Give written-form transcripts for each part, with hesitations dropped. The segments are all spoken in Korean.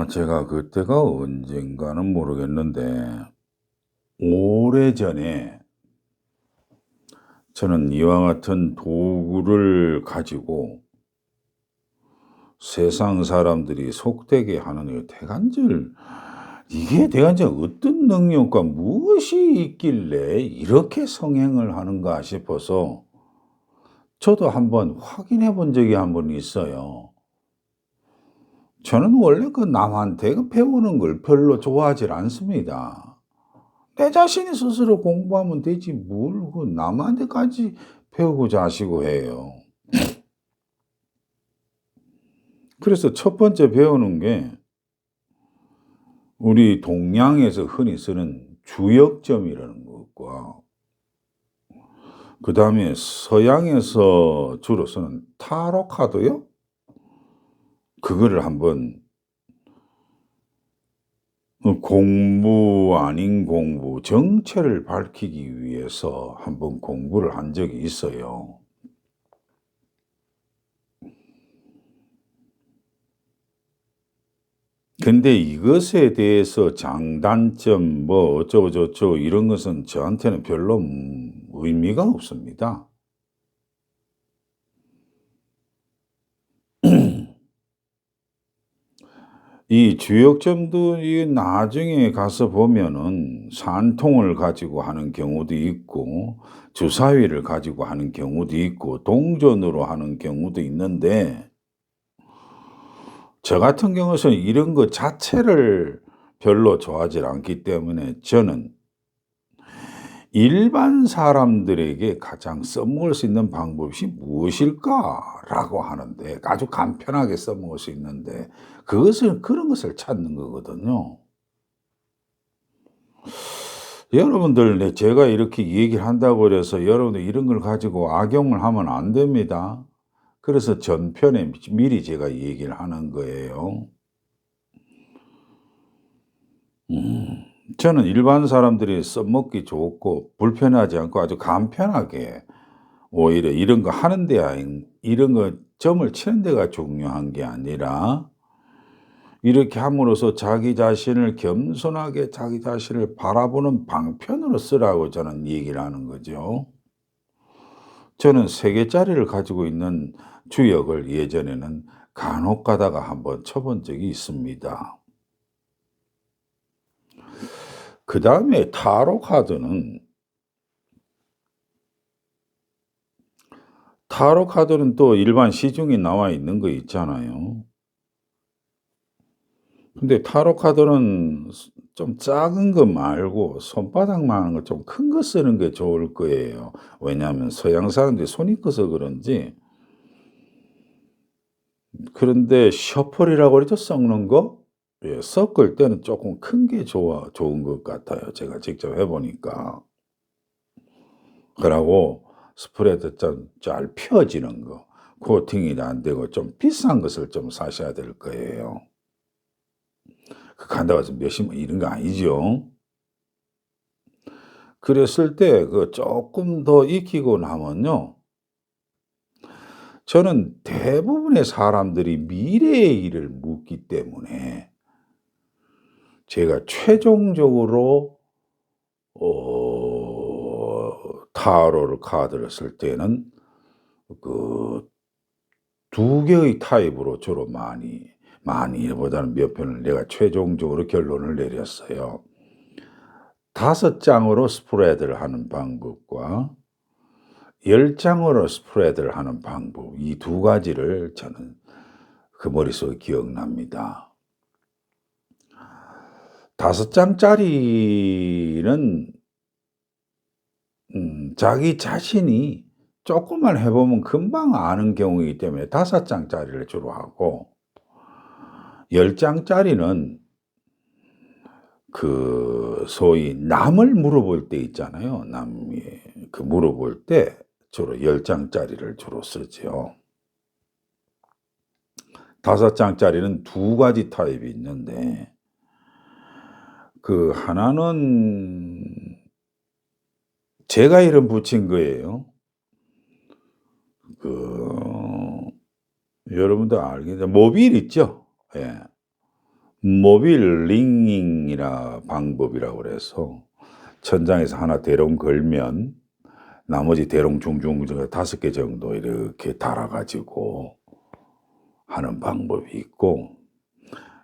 제가 그때가 언젠가는 모르겠는데 오래전에 저는 이와 같은 도구를 가지고 세상 사람들이 속되게 하는 이게 대관절 어떤 능력과 무엇이 있길래 이렇게 성행을 하는가 싶어서 저도 한번 확인해 본 적이 한 번 있어요. 저는 원래 남한테 배우는 걸 별로 좋아하질 않습니다. 내 자신이 스스로 공부하면 되지 뭘 남한테까지 배우고자 하시고 해요. 그래서 첫 번째 배우는 게 우리 동양에서 흔히 쓰는 주역점이라는 것과 그다음에 서양에서 주로 쓰는 타로 카드요? 그거를 한번 공부 아닌 공부 정체를 밝히기 위해서 한번 공부를 한 적이 있어요. 근데 이것에 대해서 장단점 뭐 어쩌고 저쩌고 이런 것은 저한테는 별로 의미가 없습니다. 이 주역점도 이 나중에 가서 보면은 산통을 가지고 하는 경우도 있고 주사위를 가지고 하는 경우도 있고 동전으로 하는 경우도 있는데 저 같은 경우에는 이런 것 자체를 별로 좋아하지 않기 때문에 저는 일반 사람들에게 가장 써먹을 수 있는 방법이 무엇일까라고 하는데 아주 간편하게 써먹을 수 있는데 그런 것을 찾는 거거든요. 여러분들 제가 이렇게 얘기를 한다고 그래서 여러분들 이런 걸 가지고 악용을 하면 안 됩니다. 그래서 전편에 미리 제가 얘기를 하는 거예요. 음. 저는 일반 사람들이 써먹기 좋고 불편하지 않고 아주 간편하게 오히려 이런 거 하는 데야 이런 거 점을 치는 데가 중요한 게 아니라 이렇게 함으로써 자기 자신을 겸손하게 자기 자신을 바라보는 방편으로 쓰라고 저는 얘기를 하는 거죠. 저는 3 개짜리를 가지고 있는 주역을 예전에는 간혹 가다가 한번 쳐 본 적이 있습니다. 그다음에 타로 카드는 또 일반 시중에 나와 있는 거 있잖아요. 근데 타로 카드는 좀 작은 거 말고 손바닥만한 거 좀 큰 거 쓰는 게 좋을 거예요. 왜냐하면 서양 사람들이 손이 커서 그런지 그런데 셔플이라고 그러죠, 섞는 거? 예, 섞을 때는 쪼끔 큰 게 좋은 것 같아요, 제가 직접 해 보니까. 그러고 스프레드 좀 잘 펴지는 거 코팅이 안 되고 좀 비싼 것을 좀 사셔야 될 거예요. 간다고 해서 몇십만 이런 거 아니죠. 그랬을 때 쪼끔 더 익히고 나면요. 저는 대부분의 사람들이 미래의 일을 묻기 때문에 제가 최종적으로 타로를 카드를 쓸 때는 그 2 개의 타입으로 주로 많이보다는 몇 편을 내가 최종적으로 결론을 내렸어요. 5 장으로 스프레드를 하는 방법과 10 장으로 스프레드를 하는 방법 이 2 가지를 저는 머릿속에 기억납니다. 5 장짜리는 자기 자신이 쪼끔만 해 보면 금방 아는 경우이기 때문에 5 장짜리를 주로 하고 10 장짜리는 소위 남을 물어볼 때 있잖아요. 남이 물어볼 때 주로 10 장짜리를 주로 쓰죠. 5 장짜리는 2 가지 타입이 있는데 하나는 제가 이름 붙인 거예요. 그 여러분도 알겠죠. 모빌 있죠? 예. 모빌 링잉이라 방법이라고 그래서 천장에서 하나 대롱 걸면 나머지 대롱 중중 저 5개 정도 이렇게 달아 가지고 하는 방법이 있고,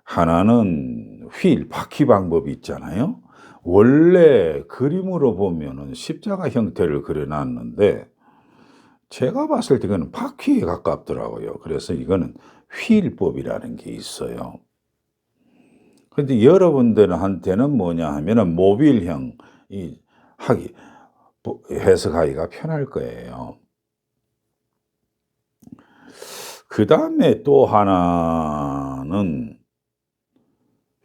하나는 바퀴 방법이 있잖아요. 원래 그림으로 보면은 십자가 형태를 그려 놨는데 제가 봤을 때 그거는 바퀴에 가깝더라고요. 그래서 이거는 휠법이라는 게 있어요. 근데 여러분들한테는 뭐냐 하면은 모빌형 이 하기 해석하기가 편할 거예요. 그다음에 또 하나는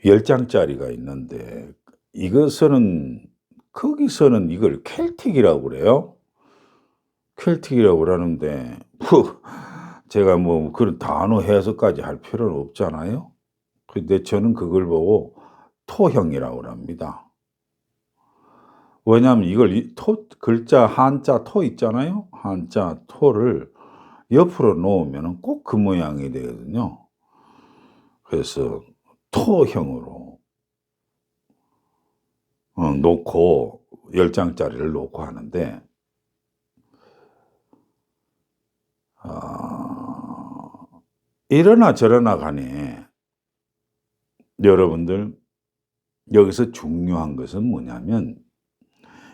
10 장짜리가 있는데 이것은 거기서는 이걸 켈틱이라고 그래요. 켈틱이라고 그러는데 제가 뭐 그런 단어 해석까지 할 필요는 없잖아요. 근데 저는 그걸 보고 토형이라고 합니다. 왜냐하면 이걸 이 토 글자 한자 토 있잖아요. 한자 토를 옆으로 놓으면은 꼭 그 모양이 되거든요. 그래서 토형으로 놓고 10 장짜리를 놓고 하는데, 이러나 저러나 간에 여러분들 여기서 중요한 것은 뭐냐면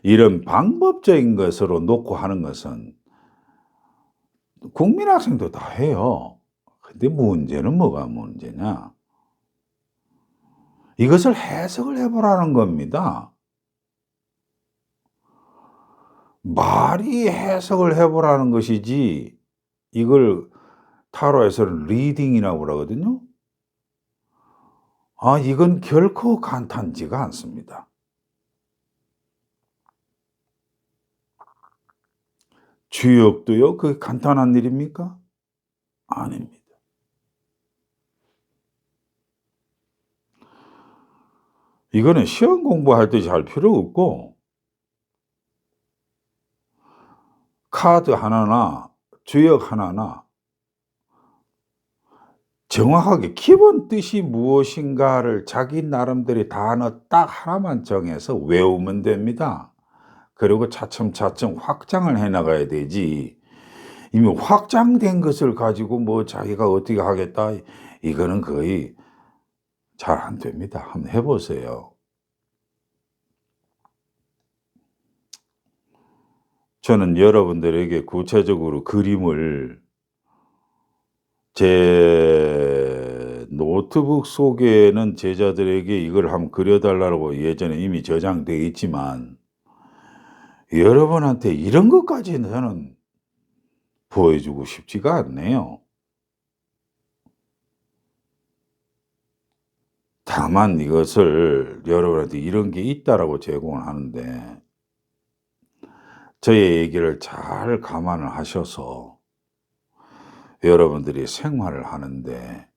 이런 방법적인 것으로 놓고 하는 것은 국민학생도 다 해요. 근데 문제는 뭐가 문제냐? 이것을 해석을 해 보라는 겁니다. 말이 해석을 해 보라는 것이지, 이걸 타로에서는 리딩이라고 그러거든요. 이건 결코 간단지가 않습니다. 주역도요, 그게 간단한 일입니까? 아닙니다. 이거는 시험 공부할 때 할 필요 없고 카드 하나나 주역 하나나 정확하게 기본 뜻이 무엇인가를 자기 나름대로 단어 딱 하나만 정해서 외우면 됩니다. 그리고 차츰차츰 확장을 해 나가야 되지, 이미 확장된 것을 가지고 뭐 자기가 어떻게 하겠다, 이거는 거의 잘 안 됩니다. 한번 해 보세요. 저는 여러분들에게 구체적으로 그림을 제 노트북 속에는 제자들에게 이걸 한번 그려 달라고 예전에 이미 저장돼 있지만 여러분한테 이런 것까지는 저는 보여주고 싶지가 않네요. 다만 이것을 여러분한테 이런 게 있다라고 제공을 하는데 저의 얘기를 잘 감안을 하셔서 여러분들이 생활을 하는데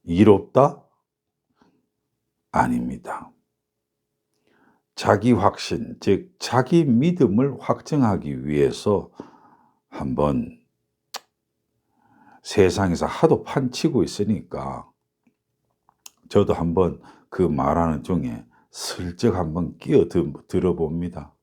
이롭다? 아닙니다. 자기 확신, 즉 자기 믿음을 확증하기 위해서 한번, 세상에서 하도 판치고 있으니까 저도 한번 그 말하는 중에 슬쩍 한번 끼어 들어 봅니다.